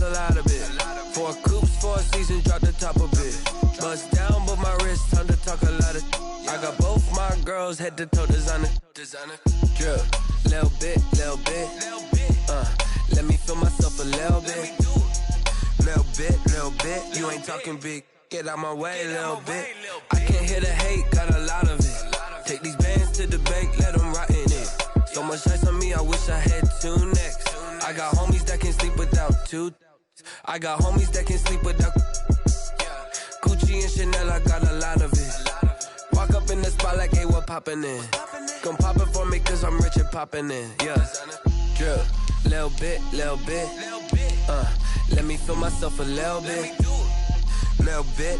a lot of it. 4 coops, 4 seasons, drop the top a bit. Bust down, but my wrist, time to talk a lot of. I got both my girls head to toe designer. Drip, little bit. Let me feel myself a little bit. Little bit. You ain't talking big. Get out my way a little bit. I can't hear the hate, got a lot of it. Take these bands to the bank, let them rot in it. So much ice on me, I wish I had 2 necks. I got homies that can sleep without 2. I got homies that can sleep without. Gucci and Chanel, I got a lot of it. Walk up in the spot like, hey, what poppin' in? Come pop it for me, cause I'm rich and poppin' in. Yeah. Drip, little bit. Let me feel myself a little bit. Little bit.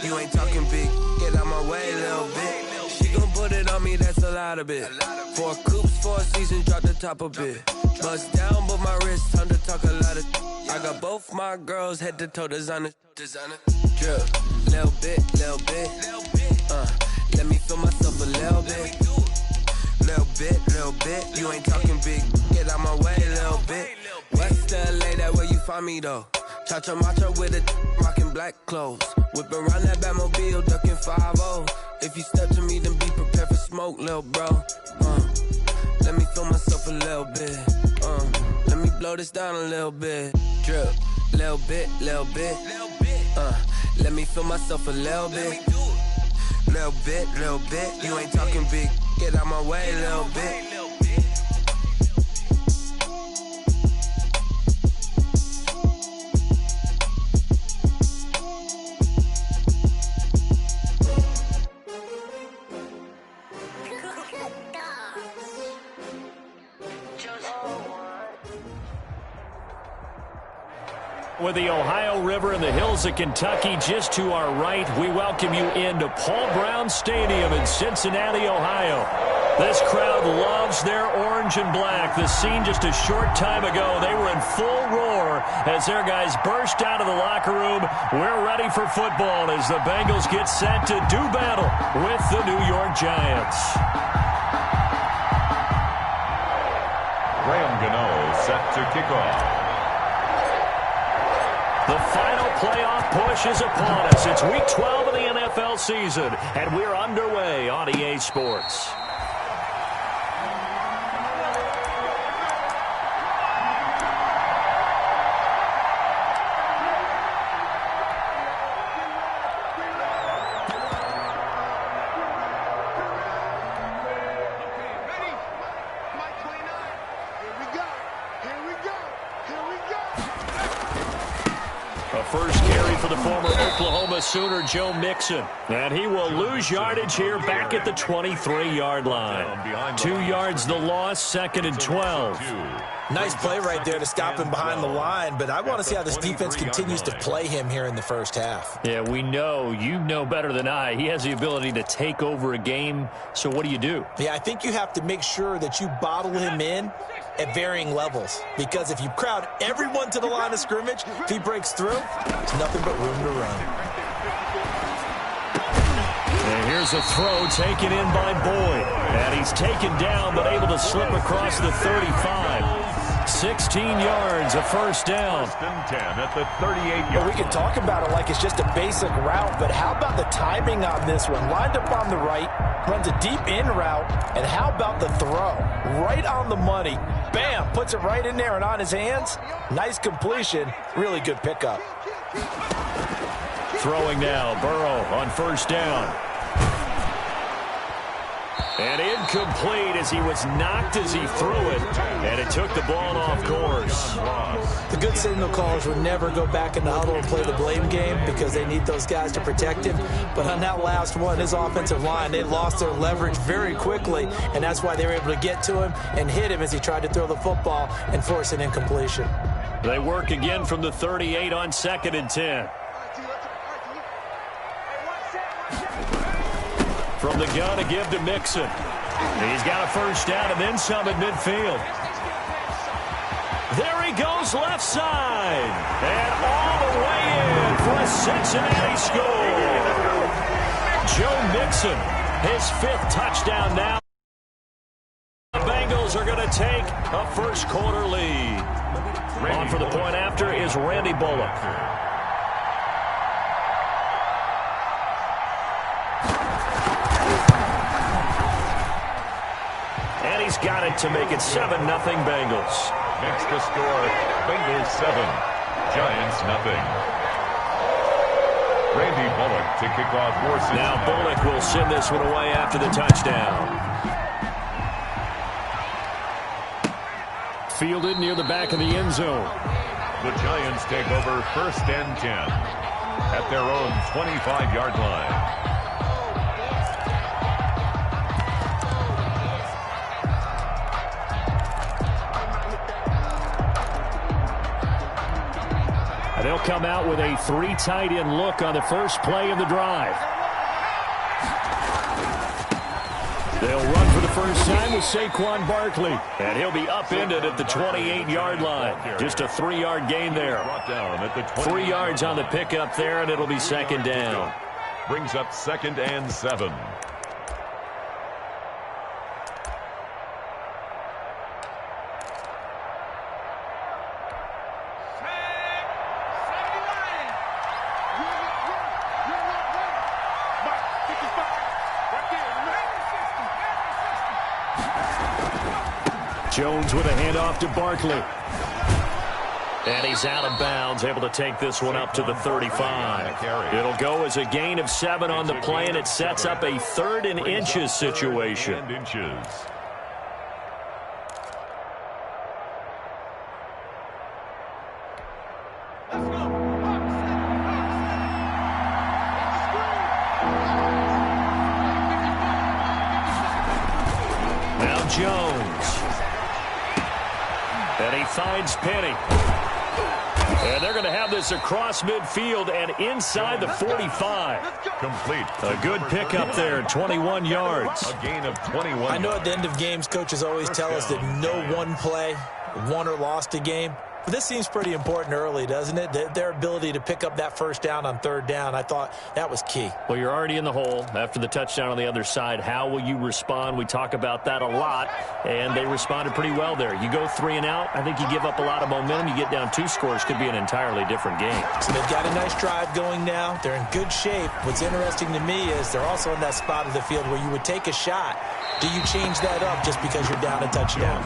You ain't talking big. Get out my way a little bit. She gon' put it on me, that's a lot of it. 4 coops, 4 seasons, drop the top a bit. Bust down, but my wrist, time to talk a lot of. I got both my girls head to toe designer. Drip, little bit. Let me feel myself a little bit. Little bit. You ain't talking big. Get out my way a little bit. West LA, that where you find me though. Cha-cha macha with a rockin' black clothes. Whip around that Batmobile, duckin' 5-0. If you step to me, then be prepared for smoke, lil' bro. Let me feel myself a little bit. Let me blow this down a little bit. Drip, little bit. Let me feel myself a little bit. Little bit. You ain't talking big. Get out my way a little bit. With the Ohio River and the hills of Kentucky just to our right, we welcome you into Paul Brown Stadium in Cincinnati, Ohio. This crowd loves their orange and black. The scene just a short time ago, they were in full roar as their guys burst out of the locker room. We're ready for football as the Bengals get set to do battle with the New York Giants. Graham Gano set to kick off. The final playoff push is upon us. It's Week 12 of the NFL season, and we're underway on EA Sports. First carry for the former Oklahoma Sooner, Joe Mixon. And he will lose yardage here back at the 23-yard line. 2 yards the loss, 2nd and 12. Nice play right there to stop him behind the line, but I want to see how this defense continues to play him here in the first half. Yeah, we know, you know better than I, he has the ability to take over a game, so what do you do? Yeah, I think you have to make sure that you bottle him in at varying levels, because if you crowd everyone to the line of scrimmage, if he breaks through, there's nothing but room to run. And here's a throw taken in by Boyd. And he's taken down but able to slip across the 35. 16 yards, a first down. 10 at the 38-yard. Well, we can talk about it like it's just a basic route, but how about the timing on this one? Lined up on the right, runs a deep in route, and how about the throw? Right on the money. Bam, puts it right in there and on his hands. Nice completion, really good pickup. Throwing now, Burrow on first down. And incomplete as he was knocked as he threw it. And it took the ball off course. The good signal callers would never go back in the huddle and play the blame game because they need those guys to protect him. But on that last one, his offensive line, they lost their leverage very quickly. And that's why they were able to get to him and hit him as he tried to throw the football and force an incompletion. They work again from the 38 on 2nd and 10. From the gun to give to Mixon. He's got a first down and then some at midfield. There he goes left side. And all the way in for a Cincinnati score. Joe Mixon, his 5th touchdown now. The Bengals are going to take a first-quarter lead. On for the point after is Randy Bullock. And he's got it to make it 7-0 Bengals. Next to score, Bengals 7, Giants nothing. Randy Bullock to kick off horses. Now Bullock will send this one away after the touchdown. Fielded near the back of the end zone. The Giants take over 1st and 10 at their own 25-yard line. And they'll come out with a 3 tight end look on the first play of the drive. They'll run for the first time with Saquon Barkley. And he'll be upended at the 28-yard line. Just a 3-yard gain there. 3 yards on the pickup there, and it'll be 2nd down. Brings up 2nd and 7. Jones with a handoff to Barkley. And he's out of bounds, able to take this one up to the 35. It'll go as a gain of 7 on the play, and it sets up a 3rd and inches situation. Now Jones. And he finds Penny. And they're going to have this across midfield and inside the 45. Complete. A good pickup there, 21 yards. A gain of 21. I know at the end of games, coaches always tell us that no one play won or lost a game. But this seems pretty important early, doesn't it? Their ability to pick up that first down on 3rd down, I thought that was key. Well, you're already in the hole after the touchdown on the other side. How will you respond? We talk about that a lot, and they responded pretty well there. You go 3 and out, I think you give up a lot of momentum. You get down 2 scores, could be an entirely different game. So they've got a nice drive going now. They're in good shape. What's interesting to me is they're also in that spot of the field where you would take a shot. Do you change that up just because you're down a touchdown?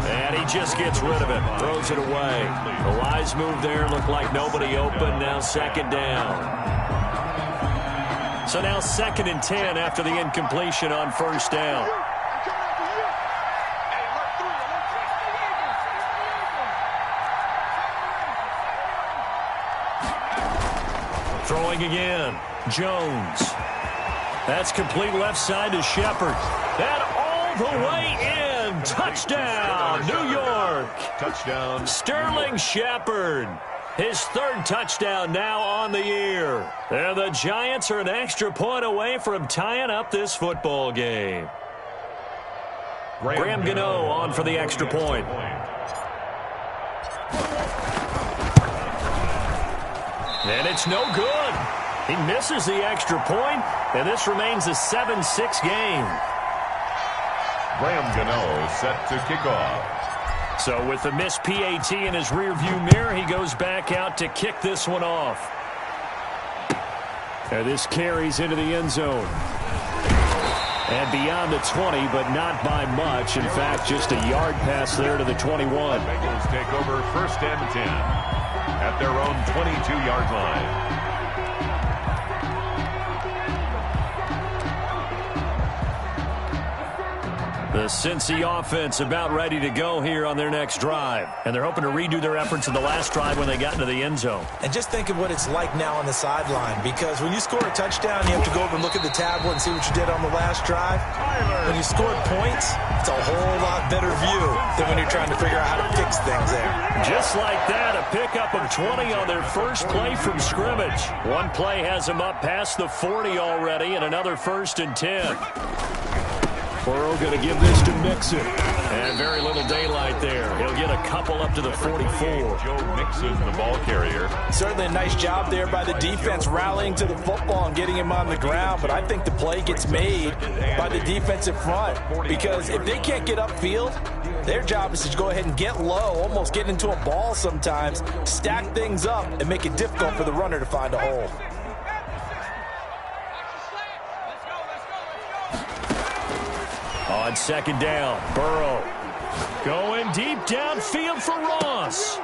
And he just gets rid of it, throws it away. The wise move there, looked like nobody open. Now 2nd down. So now 2nd and 10 after the incompletion on 1st down. Throwing again, Jones. That's complete left side to Shepard. And all the way in. Touchdown, New York. Touchdown. Sterling Shepard. His 3rd touchdown now on the year. And the Giants are an extra point away from tying up this football game. Graham Gano on for the extra point. And it's no good. He misses the extra point, and this remains a 7-6 game. Graham Gano set to kick off. So with the missed PAT in his rearview mirror, he goes back out to kick this one off. And this carries into the end zone. And beyond the 20, but not by much. In fact, just a yard pass there to the 21. Bengals take over 1st and 10 at their own 22-yard line. The Cincy offense about ready to go here on their next drive. And they're hoping to redo their efforts in the last drive when they got into the end zone. And just think of what it's like now on the sideline, because when you score a touchdown, you have to go over and look at the tablet and see what you did on the last drive. When you scored points, it's a whole lot better view than when you're trying to figure out how to fix things there. Just like that, a pickup of 20 on their first play from scrimmage. One play has them up past the 40 already, and another 1st and 10. Burrow going to give this to Mixon. And very little daylight there. He'll get a couple up to the 44. Joe Mixon, the ball carrier. Certainly a nice job there by the defense rallying to the football and getting him on the ground, but I think the play gets made by the defensive front because if they can't get upfield, their job is to go ahead and get low, almost get into a ball sometimes, stack things up, and make it difficult for the runner to find a hole. On second down, Burrow going deep downfield for Ross.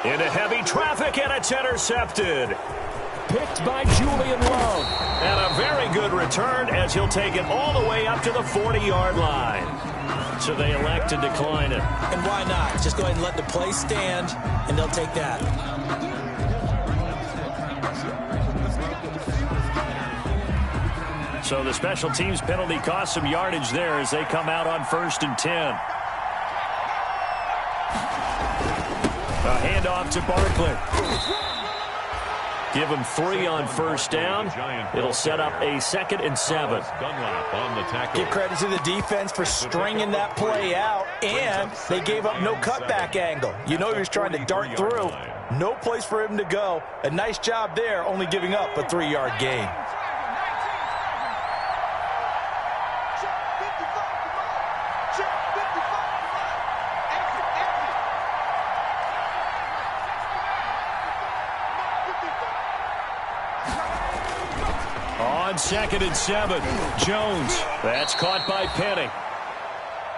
Into heavy traffic, and it's intercepted. Picked by Julian Love. And a very good return as he'll take it all the way up to the 40-yard line. So they elect to decline it. And why not? Just go ahead and let the play stand, and they'll take that. So the special teams penalty cost some yardage there as they come out on 1st and 10. A handoff to Barkley. Give him 3 on 1st down. It'll set up a 2nd and 7. Give credit to the defense for stringing that play out, and they gave up no cutback angle. You know he was trying to dart through. No place for him to go. A nice job there, only giving up a 3-yard gain. On 2nd and 7, Jones. That's caught by Penny.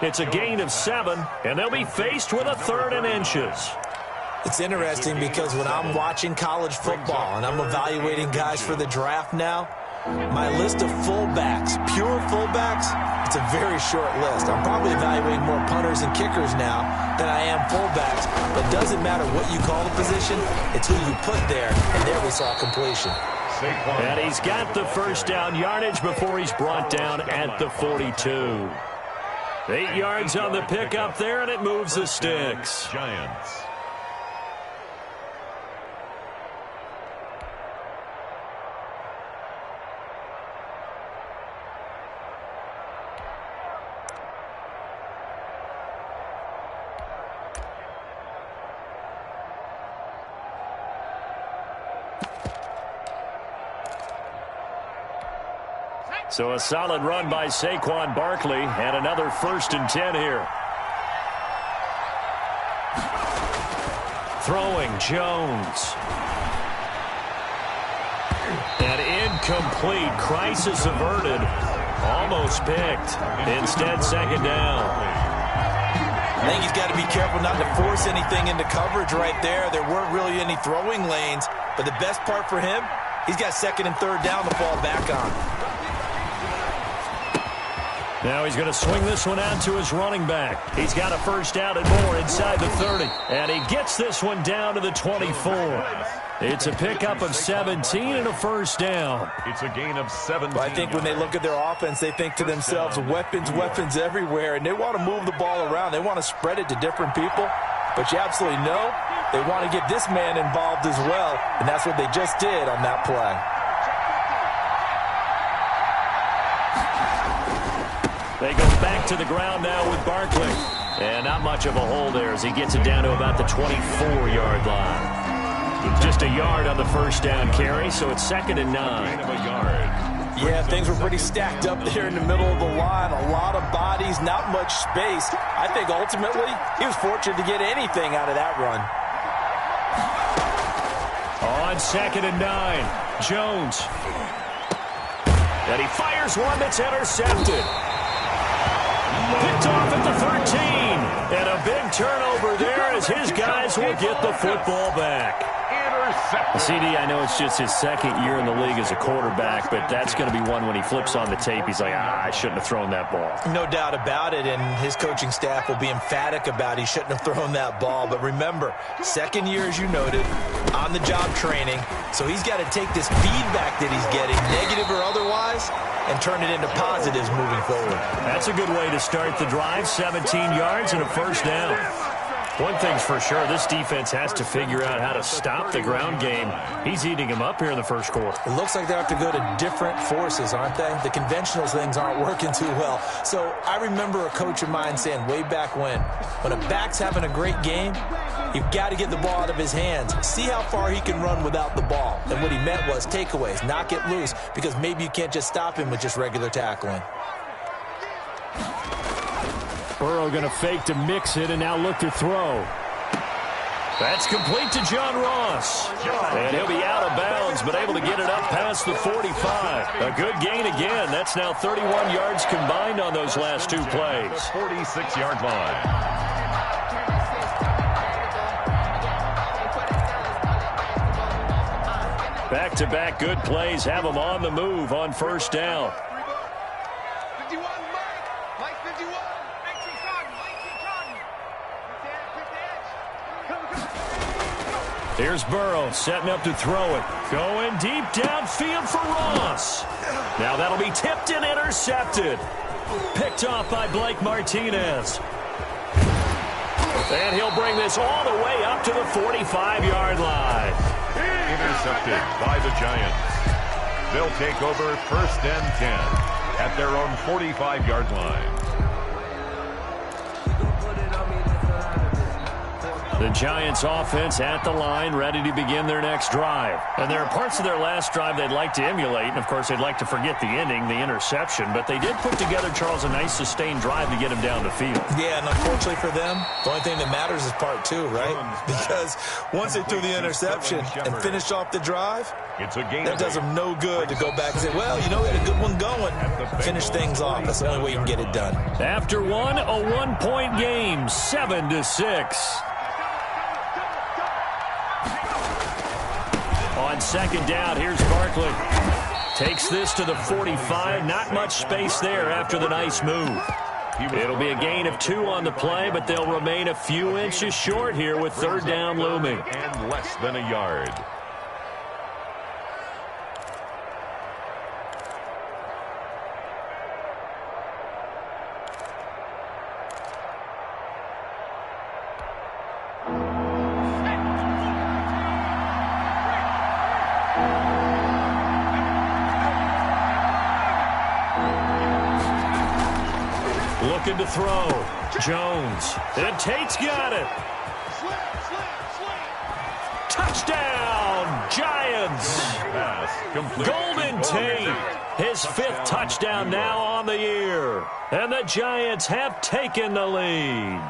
It's a gain of 7, and they'll be faced with a 3rd and inches. It's interesting because when I'm watching college football and I'm evaluating guys for the draft now, my list of fullbacks, pure fullbacks, it's a very short list. I'm probably evaluating more punters and kickers now than I am fullbacks, but it doesn't matter what you call the position, it's who you put there, and there we saw completion. And he's got the 1st down yardage before he's brought down at the 42. 8 yards on the pickup there, and it moves the sticks. Giants. So a solid run by Saquon Barkley, and another 1st and 10 here. Throwing, Jones. And incomplete. Crisis averted. Almost picked. Instead, 2nd down. I think he's got to be careful not to force anything into coverage right there. There weren't really any throwing lanes, but the best part for him, he's got 2nd and 3rd down to fall back on. Now he's going to swing this one out to his running back. He's got a 1st down and more inside the 30. And he gets this one down to the 24. It's a pickup of 17 and a 1st down. It's a gain of 17. But I think when they look at their offense, they think to themselves, weapons, weapons everywhere. And they want to move the ball around. They want to spread it to different people. But you absolutely know they want to get this man involved as well. And that's what they just did on that play. They go back to the ground now with Barkley. And not much of a hole there as he gets it down to about the 24-yard line. Just a yard on the 1st down carry, so it's 2nd and 9. Yeah, things were pretty stacked up there in the middle of the line. A lot of bodies, not much space. I think ultimately he was fortunate to get anything out of that run. On 2nd and 9, Jones. And he fires one that's intercepted. Picked off at the 13. And a big turnover there as his guys will get the football back. CD, I know it's just his 2nd year in the league as a quarterback, but that's going to be one when he flips on the tape. He's like, I shouldn't have thrown that ball. No doubt about it, and his coaching staff will be emphatic about he shouldn't have thrown that ball. But remember, 2nd year, as you noted, on-the-job training, so he's got to take this feedback that he's getting, negative or otherwise, and turn it into positives moving forward. That's a good way to start the drive, 17 yards and a 1st down. One thing's for sure, this defense has to figure out how to stop the ground game. He's eating him up here in the first quarter. It looks like they have to go to different forces, aren't they? The conventional things aren't working too well. So I remember a coach of mine saying way back when a back's having a great game, you've got to get the ball out of his hands. See how far he can run without the ball. And what he meant was takeaways, knock it loose, because maybe you can't just stop him with just regular tackling. Burrow going to fake to mix it and now look to throw. That's complete to John Ross. And he'll be out of bounds, but able to get it up past the 45. A good gain again. That's now 31 yards combined on those last two plays. The 46-yard line. Back-to-back good plays have them on the move on first down. Here's Burrow setting up to throw it. Going deep downfield for Ross. Now that'll be tipped and intercepted. Picked off by Blake Martinez. And he'll bring this all the way up to the 45-yard line. Intercepted by the Giants. They'll take over first and 10 at their own 45-yard line. The Giants offense at the line, ready to begin their next drive. And there are parts of their last drive they'd like to emulate. And, of course, they'd like to forget the ending, the interception. But they did put together, Charles, a nice sustained drive to get him down the field. Yeah, and unfortunately for them, the only thing that matters is part two, right? Because once they threw the interception and finished off the drive, that does them no good to go back and say, well, you know, we had a good one going. Finish things off. That's the only way you can get it done. After one, a one-point game, 7-6. On second down, here's Barkley. Takes this to the 45. Not much space there after the nice move. It'll be a gain of 2 on the play, but they'll remain a few inches short here with third down looming. And less than a yard. Looking to throw. Jones. And Tate's got it. Touchdown, Giants. Golden Tate. His 5th touchdown now on the year. And the Giants have taken the lead.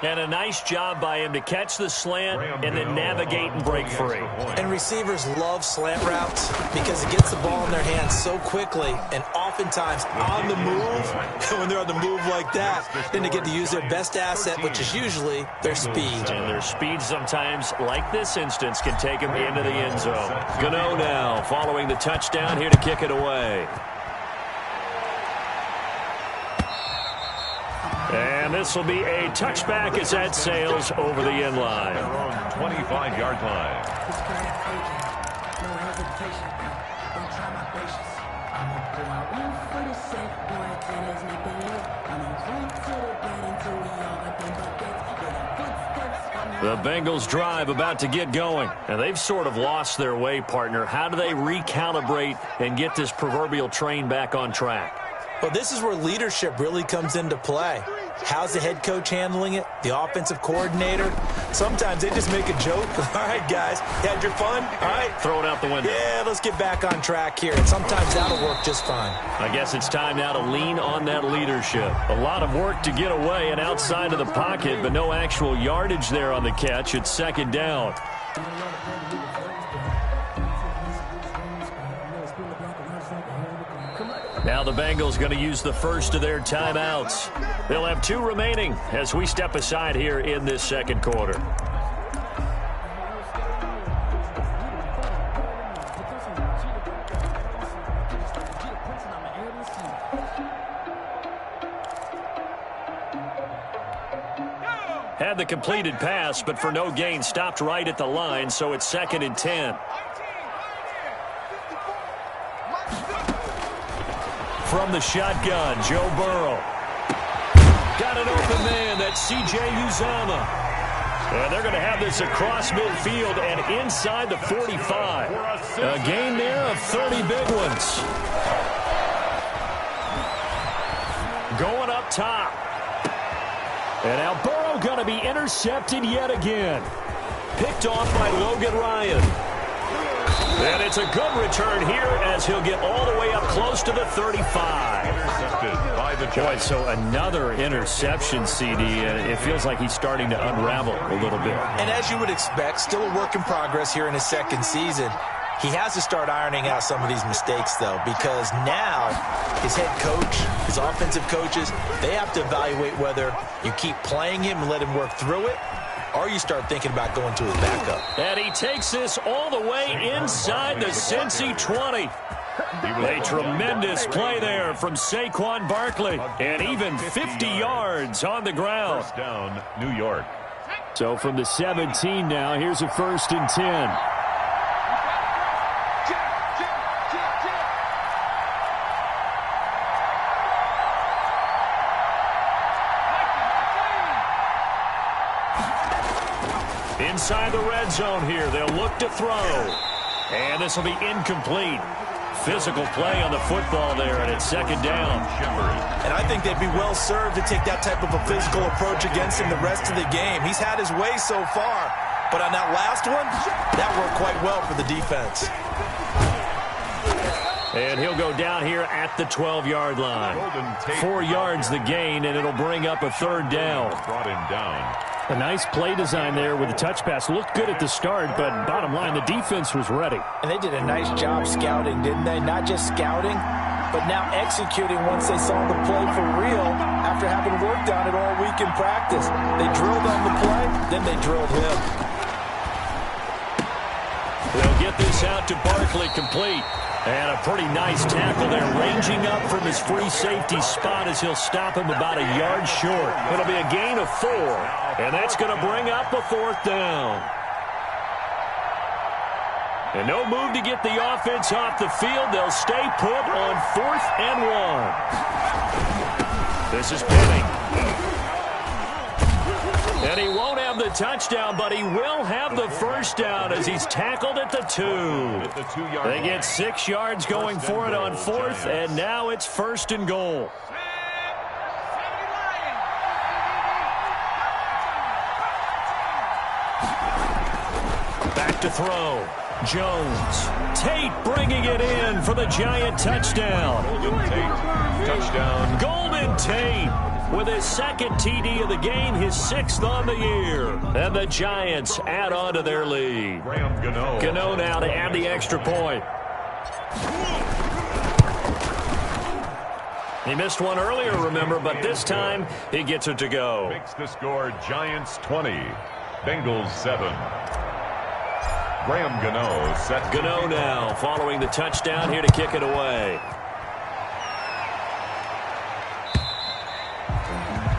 And a nice job by him to catch the slant and then navigate and break free. And receivers love slant routes because it gets the ball in their hands so quickly and oftentimes on the move. And when they're on the move like that, then they get to use their best asset, which is usually their speed. And their speed sometimes, like this instance, can take them into the end zone. Gano now following the touchdown here to kick it away. And this will be a touchback as that sails over the end line. Their own 25-yard line. The Bengals drive about to get going. And they've sort of lost their way, partner. How do they recalibrate and get this proverbial train back on track? Well, this is where leadership really comes into play. How's the head coach handling it? The offensive coordinator? Sometimes they just make a joke. All right, guys, you had your fun? All right. Throw it out the window. Yeah, let's get back on track here. And sometimes that'll work just fine. I guess it's time now to lean on that leadership. A lot of work to get away and outside of the pocket, but no actual yardage there on the catch. It's second down. Now the Bengals going to use the first of their timeouts. They'll have 2 remaining as we step aside here in this second quarter. Had the completed pass, but for no gain, stopped right at the line, so it's 2nd and 10. From the shotgun, Joe Burrow. Got an open man. That's C.J. Uzomah. And they're going to have this across midfield and inside the 45. A game there of 30 big ones. Going up top. And now Burrow going to be intercepted yet again. Picked off by Logan Ryan. And it's a good return here as he'll get all the way up close to the 35. Intercepted by the Giants. So another interception, CD, and it feels like he's starting to unravel a little bit. And as you would expect, still a work in progress here in his second season. He has to start ironing out some of these mistakes, though, because now his head coach, his offensive coaches, they have to evaluate whether you keep playing him and let him work through it, or you start thinking about going to his backup. And he takes this all the way inside the Cincy 20. A tremendous play there from Saquon Barkley. And even 50 yards on the ground. First down, New York. So from the 17 now, here's a 1st and 10. Inside the red zone here, they'll look to throw. And this will be incomplete. Physical play on the football there, and it's 2nd down. And I think they'd be well served to take that type of a physical approach against him the rest of the game. He's had his way so far, but on that last one, that worked quite well for the defense. And he'll go down here at the 12-yard line. 4 yards the gain, and it'll bring up a 3rd down. Brought him down. A nice play design there with the touch pass. Looked good at the start, but bottom line, the defense was ready. And they did a nice job scouting, didn't they? Not just scouting, but now executing once they saw the play for real after having worked on it all week in practice. They drilled on the play, then they drilled him. They'll get this out to Barkley complete. And a pretty nice tackle there, ranging up from his free safety spot as he'll stop him about a yard short. It'll be a gain of 4, and that's going to bring up a 4th down. And no move to get the offense off the field. They'll stay put on 4th and 1. This is Penning. And he won't have the touchdown, but he will have the 1st down as he's tackled at the 2. They get 6 yards going for it on 4th, and now it's 1st and goal. Back to throw. Jones. Tate bringing it in for the Giant touchdown. Golden Tate. Touchdown. Golden Tate with his 2nd TD of the game, his 6th on the year. And the Giants add on to their lead. Graham Gano. Gano now to add the extra point. He missed one earlier, remember, but this time he gets it to go. Makes the score Giants 20, Bengals 7. Graham Gano set. Gano now following the touchdown here to kick it away.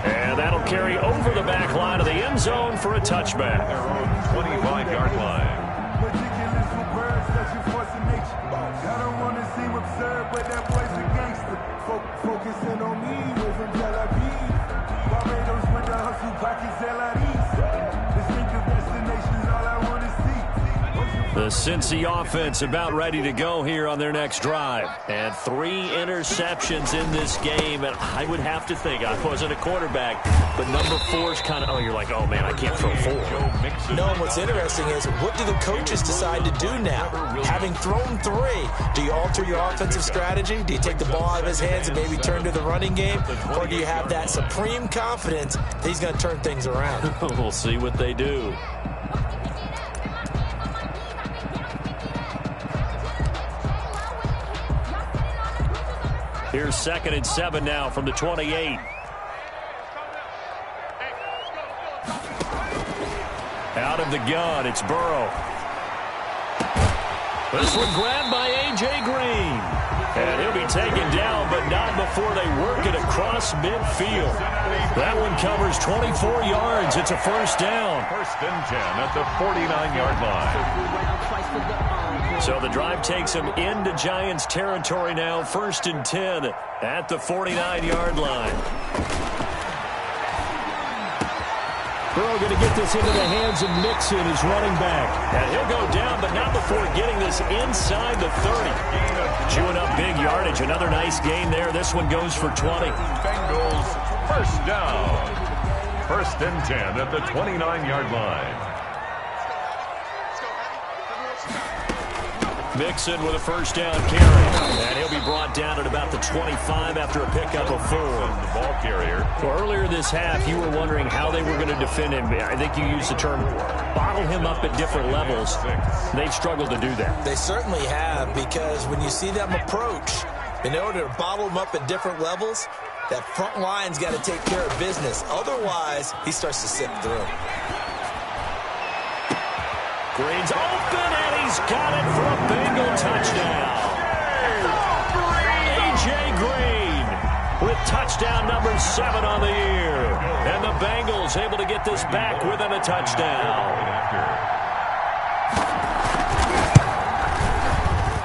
And that'll carry over the back line of the end zone for a touchback. Their own 25-yard line. The Cincy offense about ready to go here on their next drive. And 3 interceptions in this game. And I would have to think, I wasn't a quarterback, but number 4 is kind of, you're like, oh, man, I can't throw 4. No, and what's interesting is, what do the coaches decide to do now? Having thrown 3, do you alter your offensive strategy? Do you take the ball out of his hands and maybe turn to the running game? Or do you have that supreme confidence that he's going to turn things around? We'll see what they do. Here's 2nd and 7 now from the 28. Out of the gun, it's Burrow. This one grabbed by A.J. Green. And he'll be taken down, but not before they work it across midfield. That one covers 24 yards. It's a 1st down. 1st and 10 at the 49-yard line. So the drive takes him into Giants territory now. 1st and 10 at the 49-yard line. Burrow going to get this into the hands of Mixon, his running back. And he'll go down, but not before getting this inside the 30. Chewing up big yardage. Another nice gain there. This one goes for 20. Bengals first down. First and 10 at the 29-yard line. Mixon with a first down carry. And he'll be brought down at about the 25 after a pickup of 4. The ball carrier. Well, earlier this half, you were wondering how they were going to defend him. I think you used the term bottle him up at different levels. They've struggled to do that. They certainly have, because when you see them approach, in order to bottle him up at different levels, that front line's got to take care of business. Otherwise, he starts to slip through. Green's open, and he's got it for a Bengal touchdown. A.J. Green with touchdown number 7 on the year. And the Bengals able to get this back within a touchdown.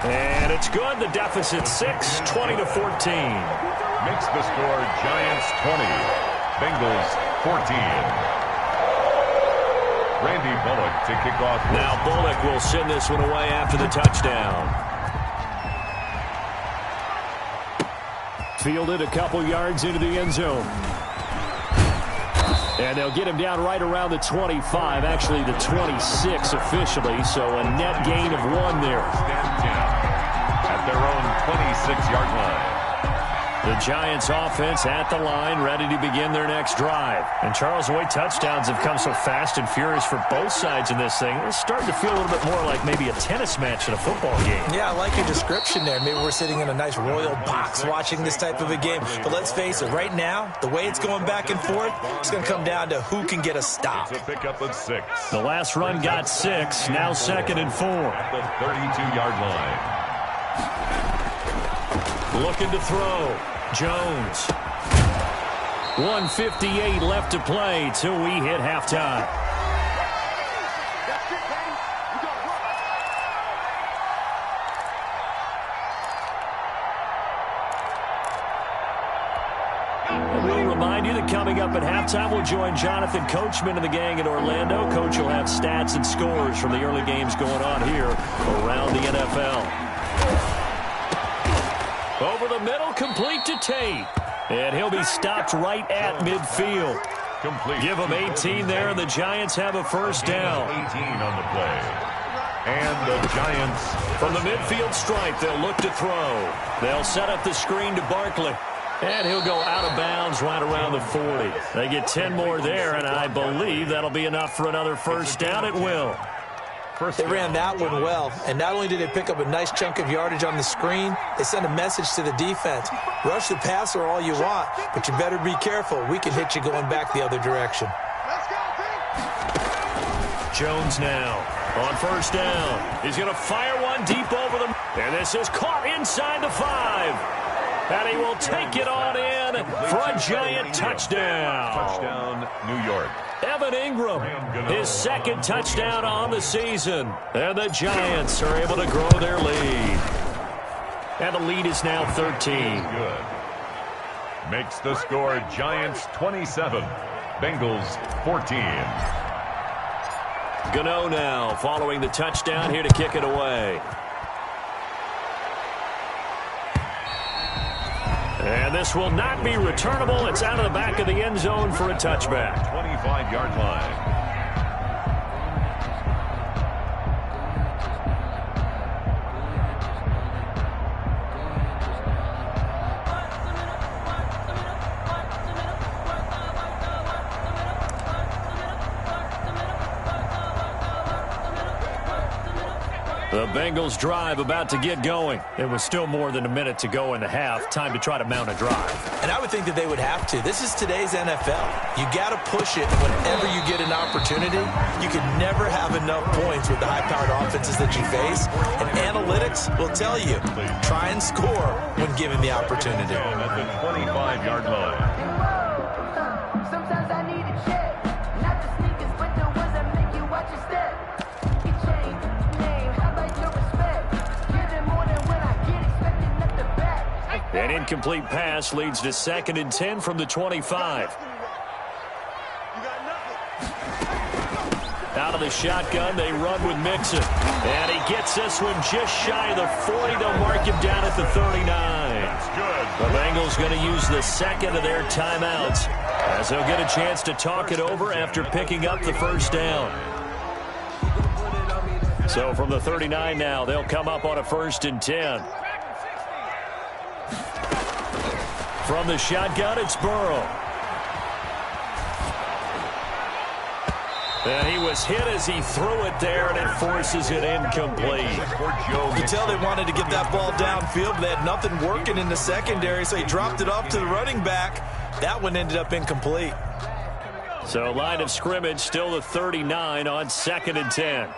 And it's good. The deficit 6, 20-14. Makes the score Giants 20, Bengals 14. Randy Bullock to kick off. Now Bullock will send this one away after the touchdown. Fielded a couple yards into the end zone. And they'll get him down right around the 25, actually the 26 officially, so a net gain of 1 there. At their own 26-yard line. The Giants offense at the line, ready to begin their next drive. And Charles, the way touchdowns have come so fast and furious for both sides in this thing, it's starting to feel a little bit more like maybe a tennis match in a football game. Yeah, I like your description there. Maybe we're sitting in a nice royal box watching this type of a game. But let's face it, right now, the way it's going back and forth, it's going to come down to who can get a stop. It's a pickup of 6. The last run got 6, now 2nd and 4. At the 32-yard line. Looking to throw. Jones. 1:58 left to play till we hit halftime. And we'll remind you that coming up at halftime, we'll join Jonathan Coachman and the gang in Orlando. Coach will have stats and scores from the early games going on here around the NFL. Over the middle, complete to Tate. And he'll be stopped right at midfield. Complete. Give him 18 there, and the Giants have a first down. 18 on the play. And the Giants. From the midfield stripe, they'll look to throw. They'll set up the screen to Barkley. And he'll go out of bounds right around the 40. They get 10 more there, and I believe that'll be enough for another first down. It will. They ran that one well, and not only did they pick up a nice chunk of yardage on the screen, they sent a message to the defense. Rush the passer all you want, but you better be careful. We can hit you going back the other direction. Jones now on first down. He's going to fire one deep over them. And this is caught inside the 5. And he will take it on in for a Giant touchdown. Touchdown, New York. Evan Ingram, his 2nd touchdown on the season. And the Giants are able to grow their lead. And the lead is now 13. Good. Makes the score Giants 27, Bengals 14. Gano now following the touchdown here to kick it away. And this will not be returnable. It's out of the back of the end zone for a touchback. 25-yard line. The Bengals drive about to get going. It was still more than a minute to go in the half. Time to try to mount a drive. And I would think that they would have to. This is today's NFL. You got to push it whenever you get an opportunity. You can never have enough points with the high-powered offenses that you face. And analytics will tell you, try and score when given the opportunity. At the 25-yard line. An incomplete pass leads to 2nd and 10 from the 25. Out of the shotgun, they run with Mixon. And he gets this one just shy of the 40. They'll mark him down at the 39. That's good. The Bengals going to use the second of their timeouts as they'll get a chance to talk it over after picking up the first down. So from the 39 now, they'll come up on a 1st and 10. From the shotgun, it's Burrow. And he was hit as he threw it there, and it forces it incomplete. You can tell they wanted to get that ball downfield, but they had nothing working in the secondary, so he dropped it off to the running back. That one ended up incomplete. So line of scrimmage still the 39 on 2nd and 10.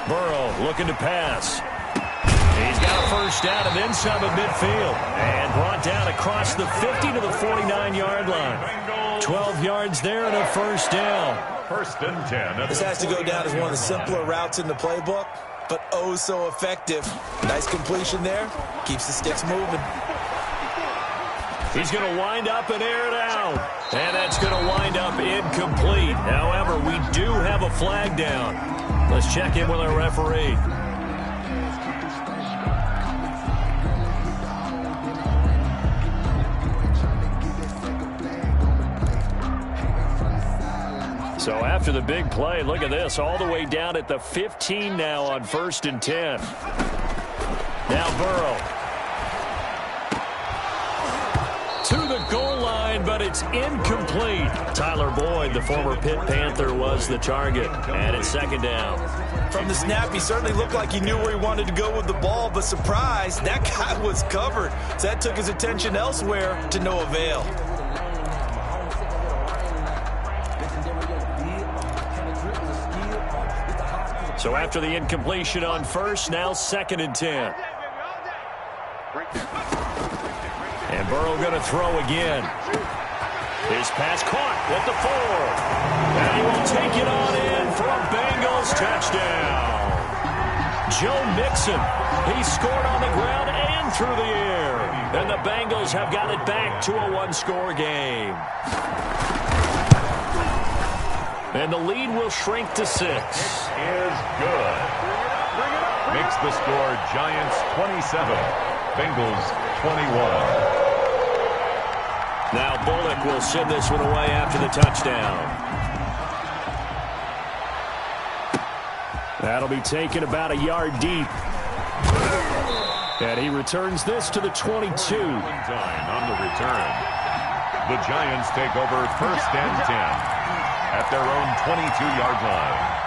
Burrow looking to pass. He's got a first down and then some at midfield. And brought down across the 50 to the 49-yard line. 12 yards there and a first down. 1st and 10. This has to go down as one of the simpler routes in the playbook, but oh so effective. Nice completion there. Keeps the sticks moving. He's going to wind up and air it out. And that's going to wind up incomplete. However, we do have a flag down. Let's check in with our referee. So after the big play, look at this, all the way down at the 15 now on 1st and 10. Now Burrow. To the goal line, but it's incomplete. Tyler Boyd, the former Pitt Panther, was the target. And it's 2nd down. From the snap, he certainly looked like he knew where he wanted to go with the ball, but surprise, that guy was covered. So that took his attention elsewhere to no avail. So after the incompletion on 1st, now 2nd and 10. And Burrow going to throw again. His pass caught at the 4. And he will take it on in for a Bengals touchdown. Joe Mixon, he scored on the ground and through the air. And the Bengals have got it back to a 1-score game. And the lead will shrink to 6. Is good. Makes the score Giants 27, Bengals 21. Now Bullock will send this one away after the touchdown. That'll be taken about a yard deep. And he returns this to the 22. On the return. The Giants take over 1st and 10. At their own 22-yard line.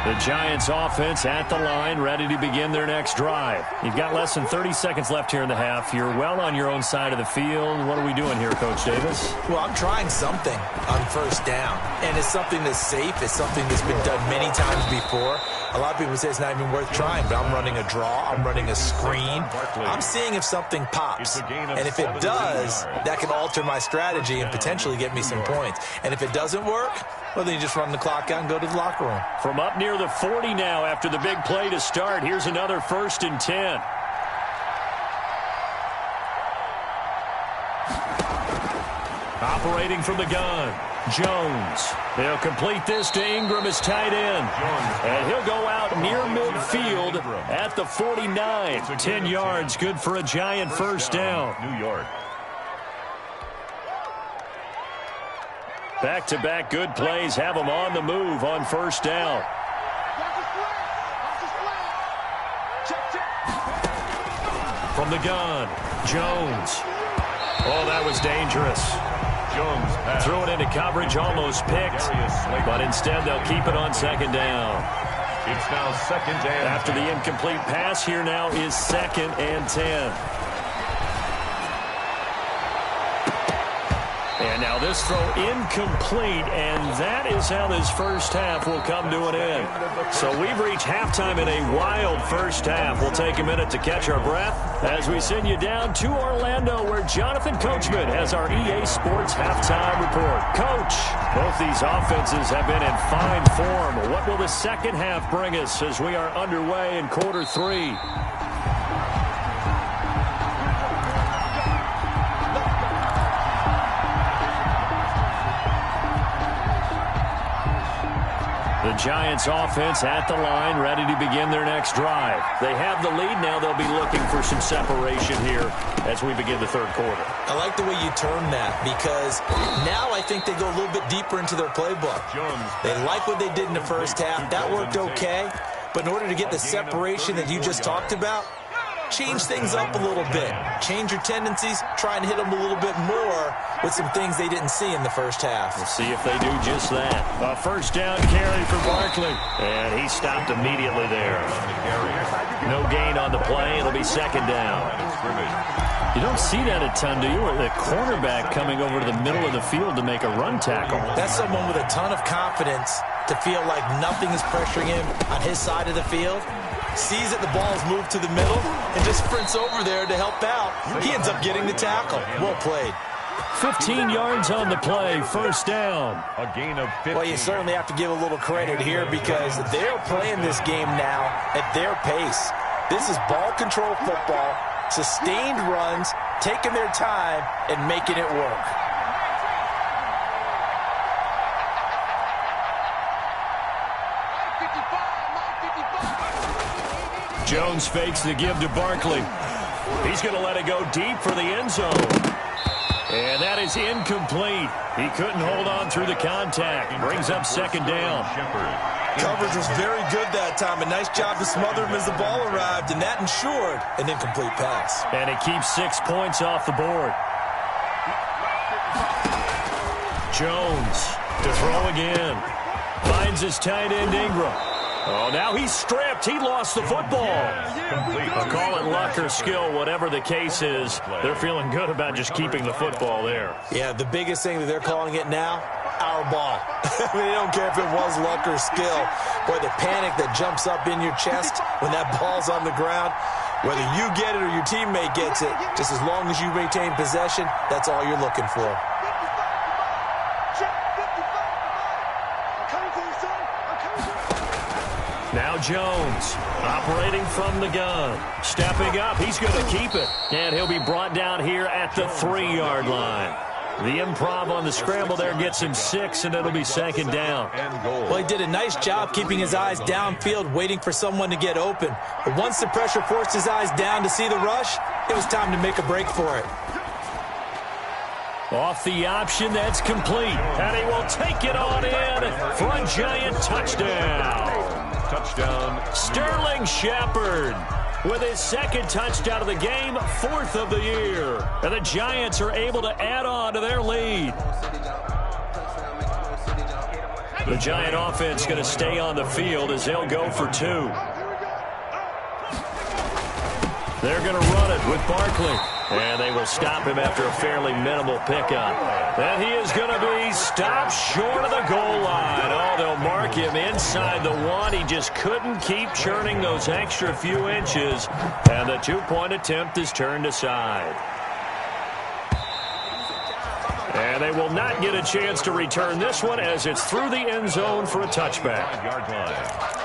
The Giants offense at the line, ready to begin their next drive. You've got less than 30 seconds left here in the half. You're well on your own side of the field. What are we doing here, Coach Davis? Well, I'm trying something on 1st down. And it's something that's safe. It's something that's been done many times before. A lot of people say it's not even worth trying, but I'm running a draw. I'm running a screen. I'm seeing if something pops. And if it does, that can alter my strategy and potentially get me some points. And if it doesn't work, well, then you just run the clock out and go to the locker room. From up near the 40 now after the big play to start, here's another 1st and 10. Operating from the gun, Jones. They'll complete this to Ingram as tight end. And he'll go out near midfield at the 49. 10 yards, good for a Giant first down. New York. Back-to-back good plays have them on the move on 1st down. From the gun, Jones. Oh, that was dangerous. Jones pass. Threw it into coverage, almost picked, but instead they'll keep it on 2nd down. It's now 2nd and After the incomplete pass, here now is 2nd and 10. And now this throw incomplete, and that is how this first half will come to an end. So we've reached halftime in a wild first half. We'll take a minute to catch our breath as we send you down to Orlando, where Jonathan Coachman has our EA Sports halftime report. Coach, both these offenses have been in fine form. What will the second half bring us as we are underway in quarter 3? The Giants offense at the line, ready to begin their next drive. They have the lead now. They'll be looking for some separation here as we begin the third quarter. I like the way you term that, because now I think they go a little bit deeper into their playbook. They like what they did in the first half. That worked okay. But in order to get the separation that you just talked about, change things up a little bit. Change your tendencies. Try and hit them a little bit more with some things they didn't see in the first half. We'll see if they do just that. A first down carry for Barkley. And he stopped immediately there. No gain on the play. It'll be second down. You don't see that a ton, do you? Or the cornerback coming over to the middle of the field to make a run tackle. That's someone with a ton of confidence to feel like nothing is pressuring him on his side of the field. Sees that the ball's moved to the middle and just sprints over there to help out. He ends up getting the tackle. Well played. 15 yards on the play, first down. A gain of 15. Well, you certainly have to give a little credit here because they're playing this game now at their pace. This is ball control football, sustained runs, taking their time and making it work. Jones fakes the give to Barkley. He's going to let it go deep for the end zone. And that is incomplete. He couldn't hold on through the contact. Brings up second down. Coverage was very good that time. A nice job to smother him as the ball arrived, and that ensured an incomplete pass. And it keeps 6 points off the board. Jones to throw again. Finds his tight end Ingram. Oh, now he's stripped. He lost the football. I'll call it luck or skill, whatever the case is. They're feeling good about just keeping the football there. Yeah, the biggest thing that they're calling it now, our ball. I mean, they don't care if it was luck or skill. Boy, the panic that jumps up in your chest when that ball's on the ground, whether you get it or your teammate gets it, just as long as you maintain possession, that's all you're looking for. Now Jones, operating from the gun. Stepping up, he's going to keep it. And he'll be brought down here at the 3-yard line. The improv on the scramble there gets him 6, and it'll be second down. Well, he did a nice job keeping his eyes downfield, waiting for someone to get open. But once the pressure forced his eyes down to see the rush, it was time to make a break for it. Off the option, that's complete. And he will take it on in for a Giant touchdown. Touchdown. Sterling Shepard with his second touchdown of the game, 4th of the year. And the Giants are able to add on to their lead. The Giant offense going to stay on the field as they'll go for 2. They're going to run it with Barkley. And they will stop him after a fairly minimal pickup. And he is going to be stopped short of the goal line. Oh, they'll mark him inside the 1. He just couldn't keep churning those extra few inches. And the 2-point attempt is turned aside. And they will not get a chance to return this one as it's through the end zone for a touchback. 5-yard line.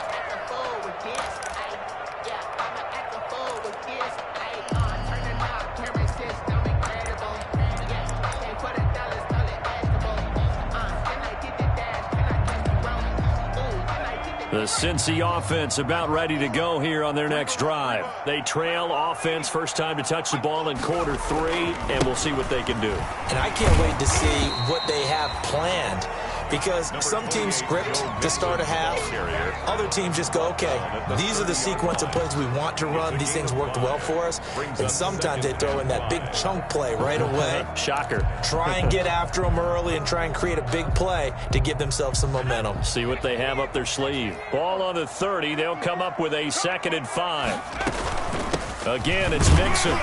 The Cincy offense about ready to go here on their next drive. They trail offense, first time to touch the ball in quarter 3, and we'll see what they can do. And I can't wait to see what they have planned, because some teams script to start a half. Other teams just go, okay, these are the sequence of plays we want to run. These things worked well for us. And sometimes they throw in that big chunk play right away. Shocker. Try and get after them early and try and create a big play to give themselves some momentum. See what they have up their sleeve. Ball on the 30. They'll come up with a 2nd and 5. Again, it's Mixon.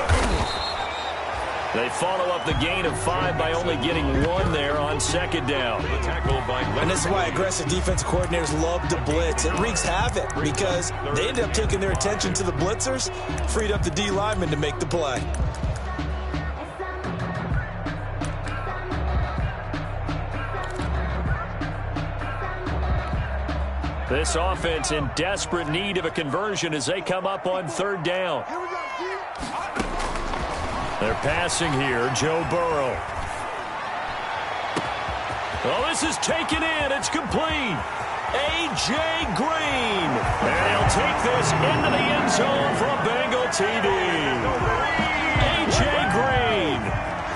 They follow up the gain of 5 by only getting 1 there on second down. And this is why aggressive defensive coordinators love to blitz. It wreaks havoc because they end up taking their attention to the blitzers, freed up the D lineman to make the play. This offense in desperate need of a conversion as they come up on 3rd down. They're passing here, Joe Burrow. Oh, this is taken in. It's complete. A.J. Green. And he'll take this into the end zone for a Bengal TD. A.J. Green,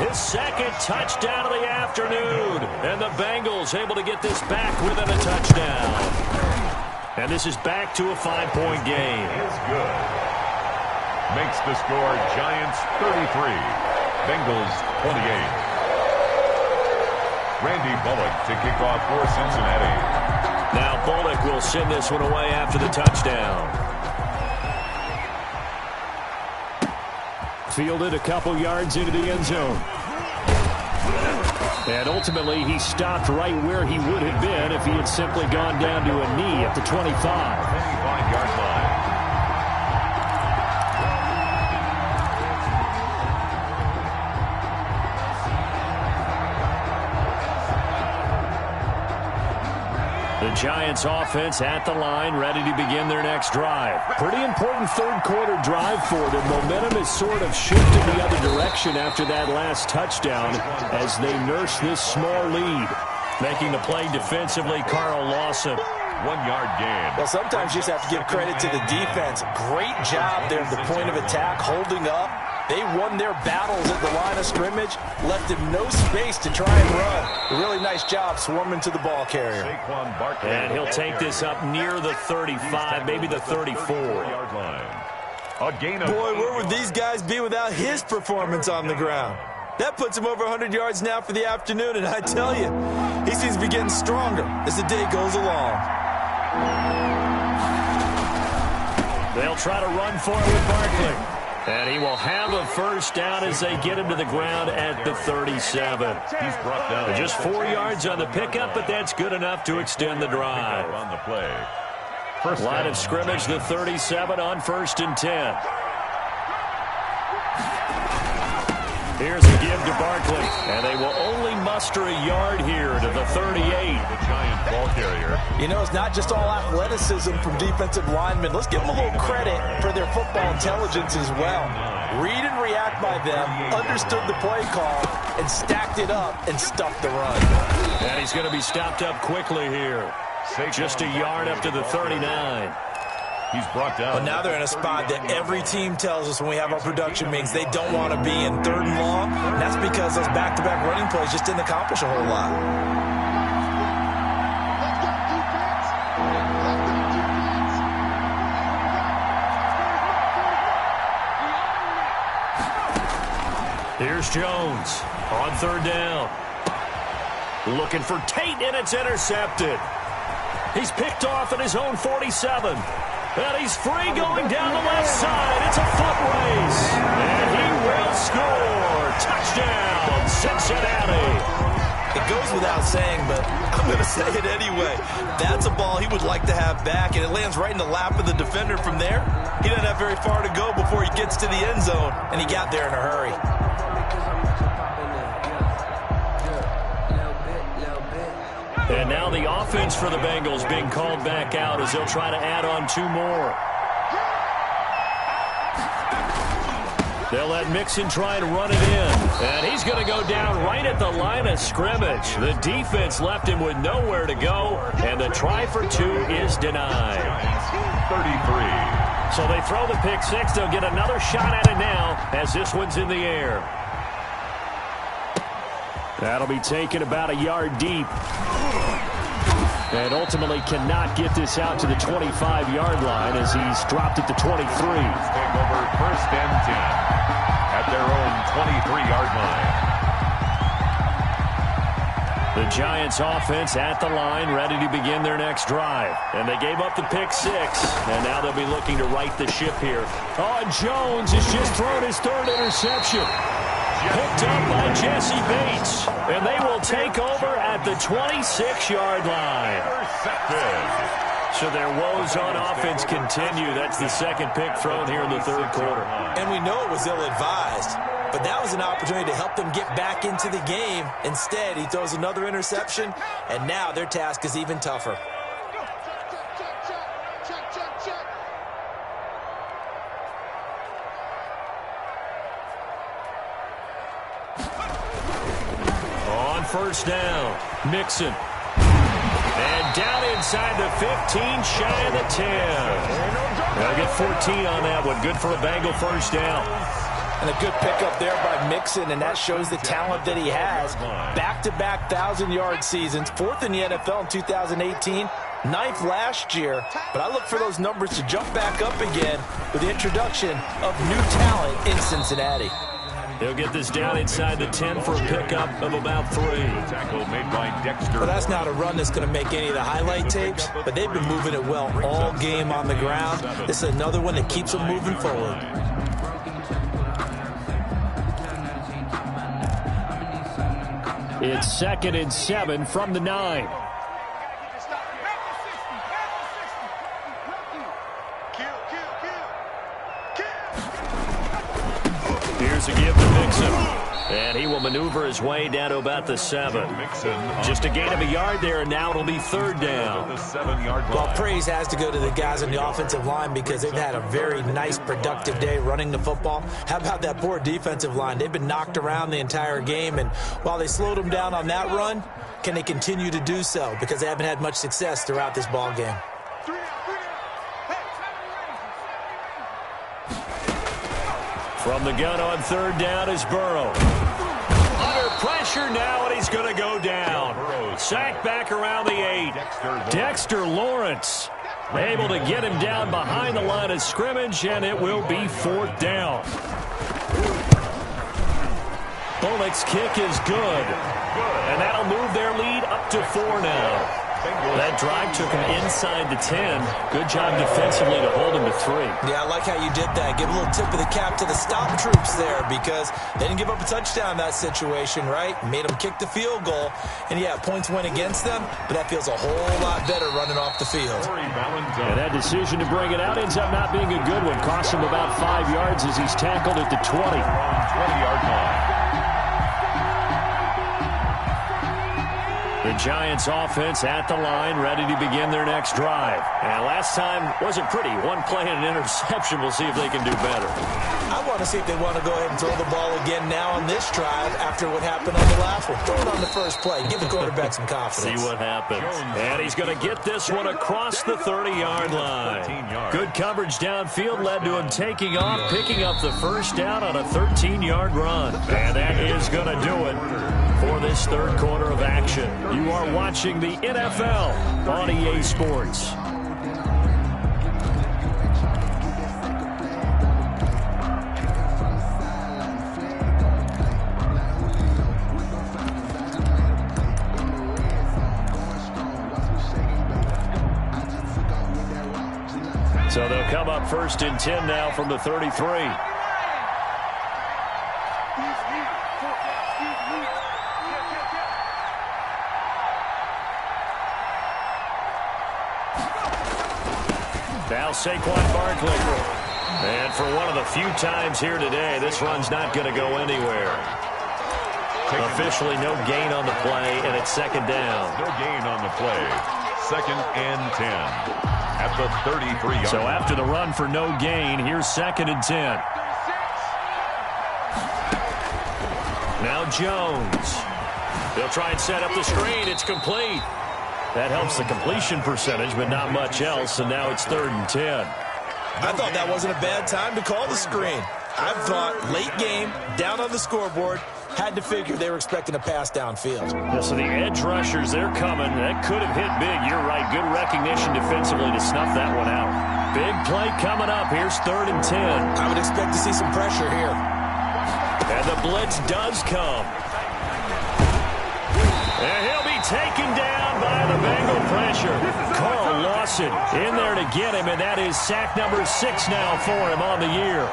his second touchdown of the afternoon. And the Bengals able to get this back within a touchdown. And this is back to a 5-point game. Is good. Makes the score Giants 33, Bengals 28. Randy Bullock to kick off for Cincinnati. Now Bullock will send this one away after the touchdown. Fielded a couple yards into the end zone. And ultimately, he stopped right where he would have been if he had simply gone down to a knee at the 25. 25-yard line. The Giants offense at the line, ready to begin their next drive. Pretty important third-quarter drive for them. Momentum has sort of shifted the other direction after that last touchdown as they nurse this small lead. Making the play defensively, Carl Lawson. 1-yard gain. Well, sometimes you just have to give credit to the defense. Great job there at the point of attack, holding up. They won their battles at the line of scrimmage, left him no space to try and run. A really nice job swarming to the ball carrier. And he'll take this up near the 35, maybe the 34. A gain of Boy, where would these guys be without his performance on the ground? That puts him over 100 yards now for the afternoon, and I tell you, he seems to be getting stronger as the day goes along. They'll try to run for it with Barkley. And he will have a first down as they get him to the ground at the 37. He's brought down. Just 4 yards on the pickup, but that's good enough to extend the drive. On the play. Line of scrimmage, the 37 on 1st and 10. Here's a give to Barkley, and they will only muster a yard here to the 38. The Giant ball carrier. You know, it's not just all athleticism from defensive linemen. Let's give them a little credit for their football intelligence as well. Read and react by them, understood the play call, and stacked it up and stuffed the run. And he's going to be stopped up quickly here. Just a yard up to the 39. He's brought down. But now they're in a spot that every team tells us when we have our production meetings they don't want to be in 3rd and long. And that's because those back-to-back running plays just didn't accomplish a whole lot. Here's Jones on 3rd down. Looking for Tate, and it's intercepted. He's picked off at his own 47. And he's free going down the left side. It's a foot race. And he will score. Touchdown, Cincinnati. It goes without saying, but I'm going to say it anyway. That's a ball he would like to have back, and it lands right in the lap of the defender from there. He doesn't have very far to go before he gets to the end zone, and he got there in a hurry. And now the offense for the Bengals being called back out as they'll try to add on 2 more. They'll let Mixon try and run it in. And he's going to go down right at the line of scrimmage. The defense left him with nowhere to go, and the try for 2 is denied. 33. So they throw the pick 6. They'll get another shot at it now as this one's in the air. That'll be taken about a yard deep. And ultimately cannot get this out to the 25-yard line as he's dropped at the 23. Take over 1st and 10 at their own 23-yard line. The Giants offense at the line, ready to begin their next drive. And they gave up the pick 6, and now they'll be looking to right the ship here. Oh, Jones has just thrown his 3rd interception. Picked up by Jesse Bates. And they will take over at the 26-yard line. So their woes on offense continue. That's the 2nd pick thrown here in the 3rd quarter. And we know it was ill-advised, but that was an opportunity to help them get back into the game. Instead, he throws another interception, and now their task is even tougher. On 1st down, Mixon. And down inside the 15, shy of the 10. They'll get 14 on that one. Good for a Bengal first down. And a good pickup there by Mixon, and that shows the talent that he has. Back-to-back 1,000-yard seasons, 4th in the NFL in 2018, 9th last year. But I look for those numbers to jump back up again with the introduction of new talent in Cincinnati. He'll get this down inside the 10 for a pickup of about 3. Tackle made by Dexter. Well, that's not a run that's going to make any of the highlight tapes, but they've been moving it well all game on the ground. This is another one that keeps them moving forward. It's 2nd and 7 from the 9. Here's a give to Mixon. And he will maneuver his way down to about the 7. Just a gain of a yard there, and now it'll be 3rd down. Well, praise has to go to the guys on the offensive line because they've had a very nice, productive day running the football. How about that poor defensive line? They've been knocked around the entire game, and while they slowed them down on that run, can they continue to do so? Because they haven't had much success throughout this ball game. From the gun on 3rd down is Burrow. Under pressure now, and he's going to go down. Sacked back around the 8. Dexter Lawrence able to get him down behind the line of scrimmage, and it will be 4th down. Bullock's kick is good, and that'll move their lead up to 4 now. That drive took him inside the 10. Good job defensively to hold him to 3. Yeah, I like how you did that. Give a little tip of the cap to the stop troops there because they didn't give up a touchdown in that situation, right? Made them kick the field goal. And, yeah, points went against them, but that feels a whole lot better running off the field. And that decision to bring it out ends up not being a good one. Cost him about 5 yards as he's tackled at the 20. 20-yard line. The Giants offense at the line, ready to begin their next drive. And last time wasn't pretty. One play and an interception. We'll see if they can do better. I want to see if they want to go ahead and throw the ball again now on this drive after what happened on the last one. Throw it on the first play. Give the quarterback some confidence. See what happens. And he's going to get this one across the 30-yard line. Good coverage downfield led to him taking off, picking up the first down on a 13-yard run. And that is going to do it for this 3rd quarter of action. You are watching the NFL on EA Sports. So they'll come up 1st and 10 now from the 33. Now Saquon Barkley. And for one of the few times here today, this run's not going to go anywhere. Officially no gain on the play, and it's 2nd down. No gain on the play. 2nd and 10 at the 33-yard. So after the run for no gain, here's 2nd and 10. Now Jones. They'll try and set up the screen. It's complete. That helps the completion percentage, but not much else, and now it's 3rd and 10. I thought that wasn't a bad time to call the screen. I thought late game, down on the scoreboard, had to figure they were expecting a pass downfield. Yeah, so the edge rushers, they're coming. That could have hit big. You're right. Good recognition defensively to snuff that one out. Big play coming up. Here's 3rd and 10. I would expect to see some pressure here. And the blitz does come. And he'll be taken down by the Bengal pressure. Carl Lawson in there to get him, and that is sack number 6 now for him on the year.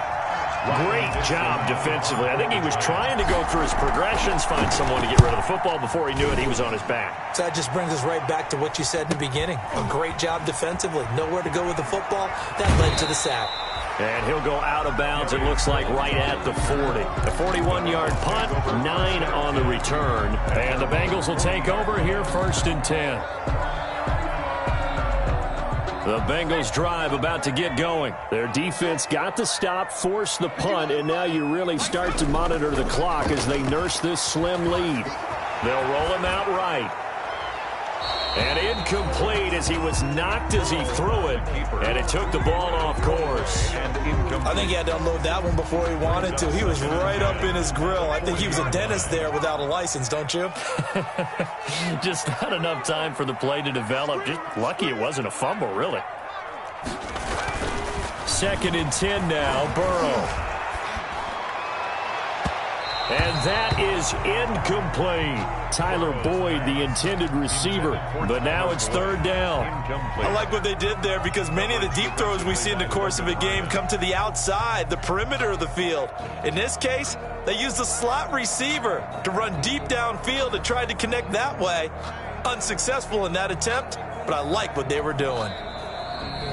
Great job defensively. I think he was trying to go through his progressions, find someone to get rid of the football. Before he knew it, he was on his back. So that just brings us right back to what you said in the beginning. A great job defensively. Nowhere to go with the football. That led to the sack. And he'll go out of bounds, it looks like, right at the 40. The 41-yard punt, 9 on the return. And the Bengals will take over here 1st and 10. The Bengals drive about to get going. Their defense got the stop, forced the punt, and now you really start to monitor the clock as they nurse this slim lead. They'll roll him out right. And incomplete as he was knocked as he threw it, and it took the ball off course. I think he had to unload that one before he wanted to. He was right up in his grill. I think he was a dentist there without a license, don't you? Just not enough time for the play to develop. Just lucky it wasn't a fumble, really. 2nd and 10 now, Burrow. And that is incomplete. Tyler Boyd, the intended receiver. But now it's 3rd down. I like what they did there because many of the deep throws we see in the course of a game come to the outside, the perimeter of the field. In this case, they used the slot receiver to run deep downfield and tried to connect that way. Unsuccessful in that attempt, but I like what they were doing.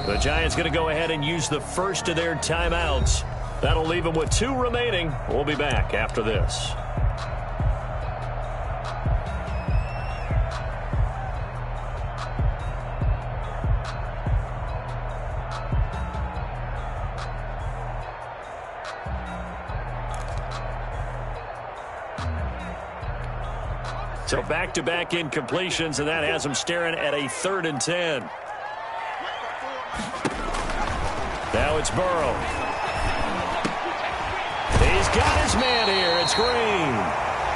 The Giants going to go ahead and use the first of their timeouts. That'll leave them with 2 remaining. We'll be back after this. So back-to-back incompletions, and that has them staring at a 3rd and 10. Now it's Burrow. He's got his man here. It's Green.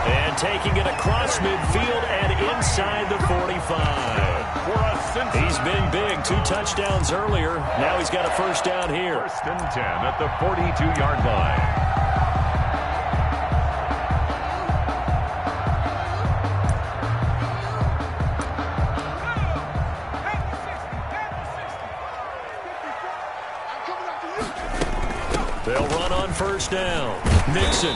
And taking it across midfield and inside the 45. He's been big. 2 touchdowns earlier. Now he's got a first down here. 1st and 10 at the 42-yard line. They'll run on first down. Mixon.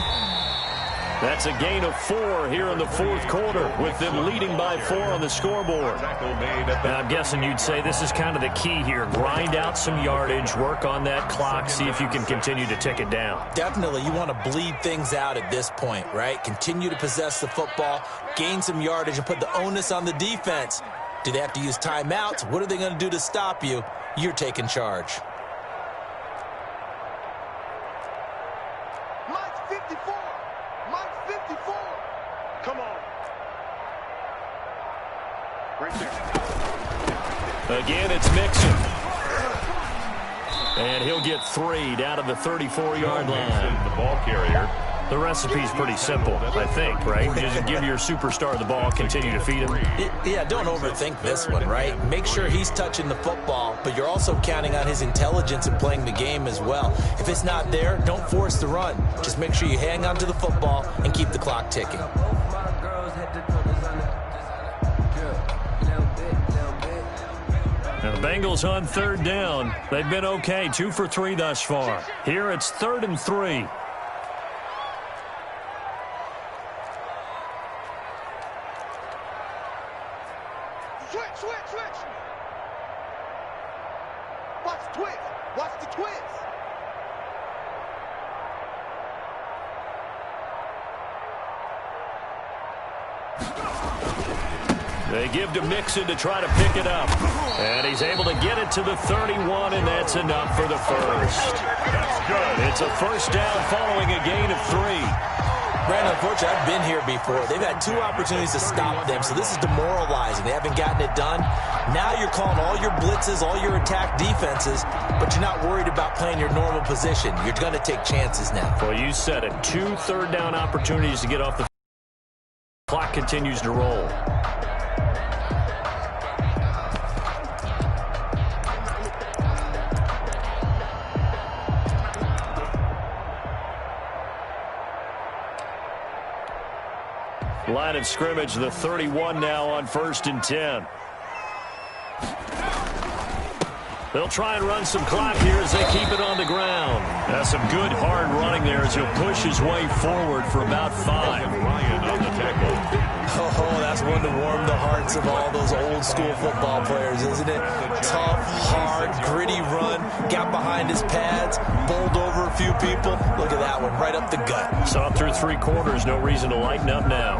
That's a gain of 4 here in the 4th quarter with them leading by 4 on the scoreboard. And I'm guessing you'd say this is kind of the key here. Grind out some yardage, work on that clock, see if you can continue to tick it down. Definitely. You want to bleed things out at this point, right? Continue to possess the football, gain some yardage, and put the onus on the defense. Do they have to use timeouts? What are they going to do to stop you? You're taking charge. Again, it's Mixon. And he'll get 3 down to the 34-yard line. The ball carrier. The recipe's pretty simple, I think, right? Just give your superstar the ball, continue to feed him. Yeah, don't overthink this one, right? Make sure he's touching the football, but you're also counting on his intelligence in playing the game as well. If it's not there, don't force the run. Just make sure you hang on to the football and keep the clock ticking. Now the Bengals on 3rd down. They've been okay, 2 for 3 thus far. Here it's 3rd and 3. Switch. Watch the twist. Watch the twist. They give to Mixon to try to pick it up. And he's able to get it to the 31, and that's enough for the first. That's good. It's a first down following a gain of 3. Brandon, unfortunately, I've been here before. They've had 2 opportunities to stop them, so this is demoralizing. They haven't gotten it done. Now you're calling all your blitzes, all your attack defenses, but you're not worried about playing your normal position. You're going to take chances now. Well, you said it. 2 third-down opportunities to get off the clock continues to roll. Line of scrimmage, the 31 now on 1st and 10. They'll try and run some clock here as they keep it on the ground. That's some good hard running there as he'll push his way forward for about 5. Ryan on the tackle. Oh, that's one to warm the hearts of all those old school football players, isn't it? Tough, hard, gritty run, got behind his pads, bowled over a few people. Look at that one, right up the gut. Saw through 3 quarters, no reason to lighten up now.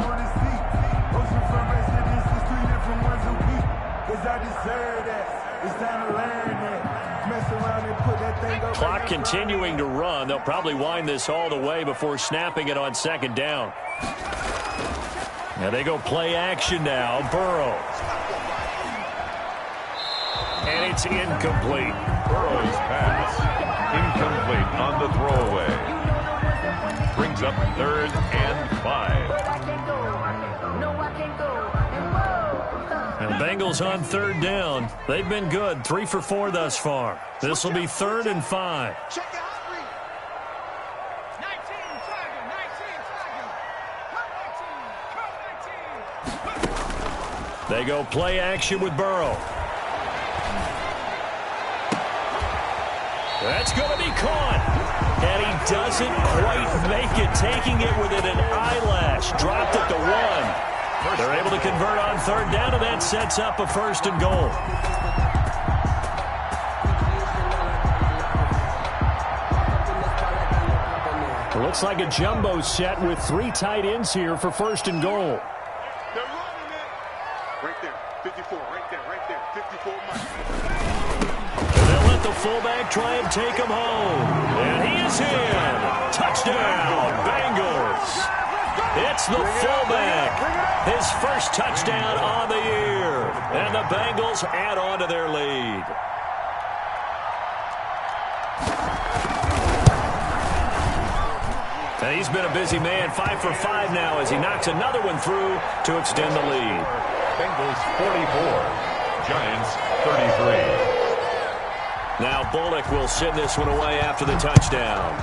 Clock continuing to run. They'll probably wind this all the way before snapping it on 2nd down. Now they go play action now. Burrow. It's incomplete. Burrow's pass. Incomplete on the throwaway. Brings up 3rd and 5. And Bengals on 3rd down. They've been good. 3 for 4 thus far. This will be 3rd and 5. Check it out. They go play action with Burrow. That's going to be caught. And he doesn't quite make it, taking it within an eyelash. Dropped it to 1. They're able to convert on 3rd down, and that sets up a 1st and goal. It looks like a jumbo set with 3 tight ends here for 1st and goal. They're running it. Right there. 54. Right there. 54 miles. They'll let the fullback try and take him home. And he is in. Touchdown, Bengals. It's the fullback. His first touchdown on the year. And the Bengals add on to their lead. And he's been a busy man. 5 for 5 now as he knocks another one through to extend the lead. Bengals 44. Giants 33. Now Bullock will send this one away after the touchdown.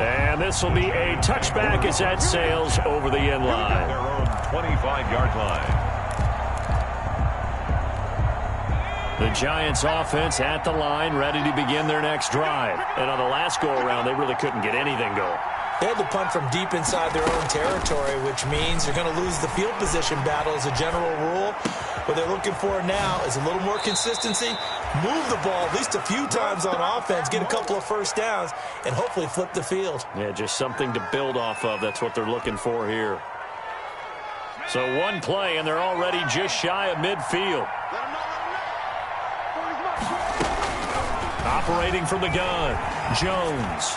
And this will be a touchback as that sails over the end line. Their own 25-yard line. The Giants offense at the line, ready to begin their next drive. And on the last go-around, they really couldn't get anything going. They had to punt from deep inside their own territory, which means they're going to lose the field position battle as a general rule. What they're looking for now is a little more consistency, move the ball at least a few times on offense, get a couple of 1st downs, and hopefully flip the field. Yeah, just something to build off of. That's what they're looking for here. So 1 play, and they're already just shy of midfield. Operating from the gun, Jones.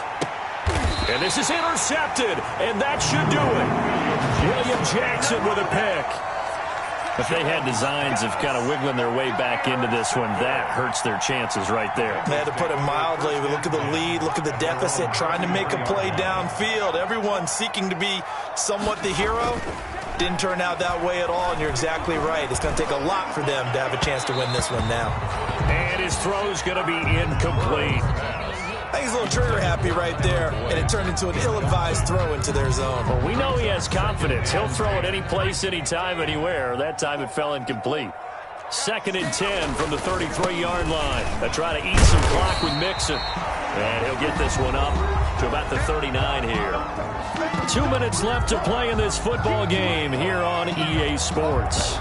And this is intercepted, and that should do it. William Jackson with a pick. If they had designs of kind of wiggling their way back into this one, that hurts their chances right there. They had to put it mildly. We look at the lead, look at the deficit, trying to make a play downfield. Everyone seeking to be somewhat the hero. Didn't turn out that way at all, and you're exactly right. It's going to take a lot for them to have a chance to win this one now. And his throw's going to be incomplete. I think he's a little trigger happy right there, and it turned into an ill-advised throw into their zone. Well, we know he has confidence. He'll throw it any place, anytime, anywhere. That time it fell incomplete. 2nd and 10 from the 33-yard line. They'll try to eat some clock with Mixon. And he'll get this one up to about the 39 here. 2 minutes left to play in this football game here on EA Sports.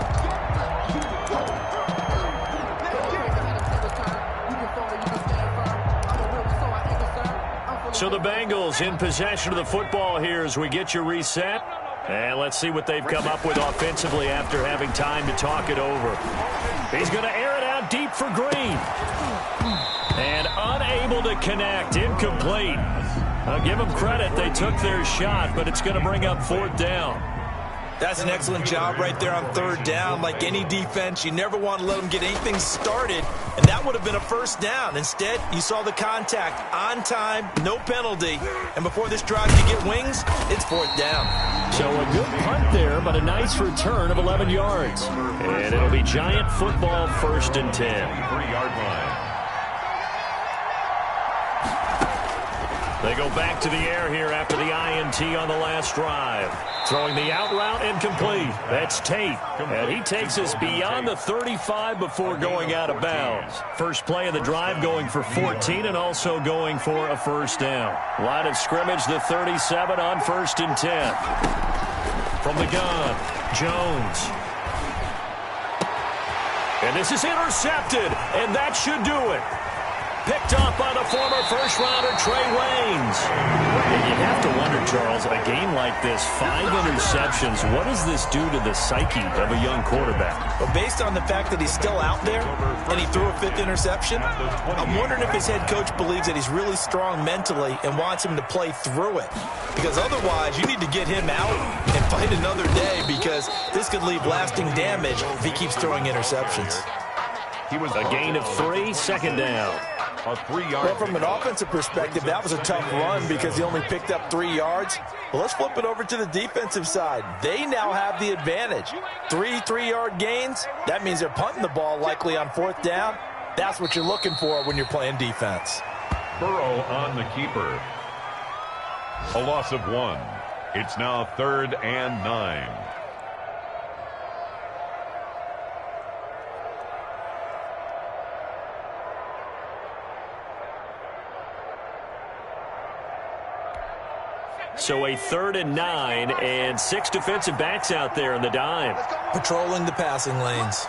So the Bengals in possession of the football here as we get you reset. And let's see what they've come up with offensively after having time to talk it over. He's going to air it out deep for Green. And unable to connect. Incomplete. I'll give them credit. They took their shot, but it's going to bring up 4th down. That's an excellent job right there on 3rd down. Like any defense, you never want to let them get anything started, and that would have been a 1st down. Instead, you saw the contact on time, no penalty, and before this drive could get wings, it's 4th down. So a good punt there, but a nice return of 11 yards. And it'll be Giant football 1st and 10. 3-yard line. They go back to the air here after the INT on the last drive. Throwing the out route incomplete. That's Tate. And he takes us beyond the 35 before going out of bounds. First play of the drive going for 14 and also going for a 1st down. Line of scrimmage, the 37 on 1st and 10. From the gun, Jones. And this is intercepted, and that should do it. Picked off by the former first-rounder Trey Waynes. And you have to wonder, Charles, a game like this, 5 interceptions, what does this do to the psyche of a young quarterback? Well, based on the fact that he's still out there and he threw a 5th interception, I'm wondering if his head coach believes that he's really strong mentally and wants him to play through it. Because otherwise, you need to get him out and fight another day because this could leave lasting damage if he keeps throwing interceptions. He was a gain of 3, second down. A 3-yard. Well, from an offensive perspective, that was a tough run because he only picked up 3 yards. Well, let's flip it over to the defensive side. They now have the advantage. 3 3-yard gains, that means they're punting the ball likely on 4th down. That's what you're looking for when you're playing defense. Burrow on the keeper. A loss of 1. It's now 3rd and 9. So a 3rd and 9 and 6 defensive backs out there in the dime. Patrolling the passing lanes.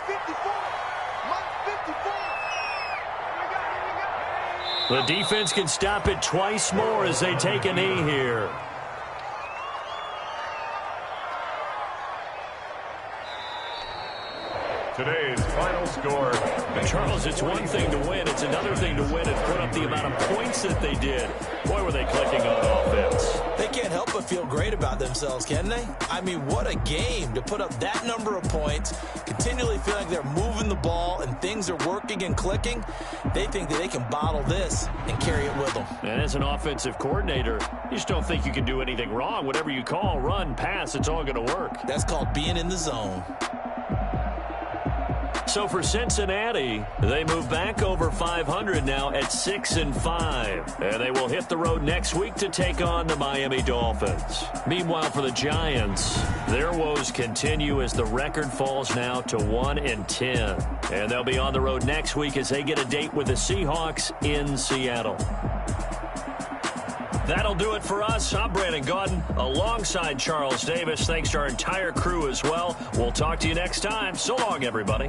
The defense can stop it twice more as they take a knee here. Today's final score. Charles, it's one thing to win. It's another thing to win and put up the amount of points that they did. Boy, were they clicking on offense. They can't help but feel great about themselves, can they? I mean, what a game to put up that number of points, continually feel like they're moving the ball and things are working and clicking. They think that they can bottle this and carry it with them. And as an offensive coordinator, you just don't think you can do anything wrong. Whatever you call, run, pass, it's all going to work. That's called being in the zone. So for Cincinnati, they move back over 500 now at 6-5. And they will hit the road next week to take on the Miami Dolphins. Meanwhile, for the Giants, their woes continue as the record falls now to 1-10. And they'll be on the road next week as they get a date with the Seahawks in Seattle. That'll do it for us. I'm Brandon Gaudin alongside Charles Davis. Thanks to our entire crew as well. We'll talk to you next time. So long, everybody.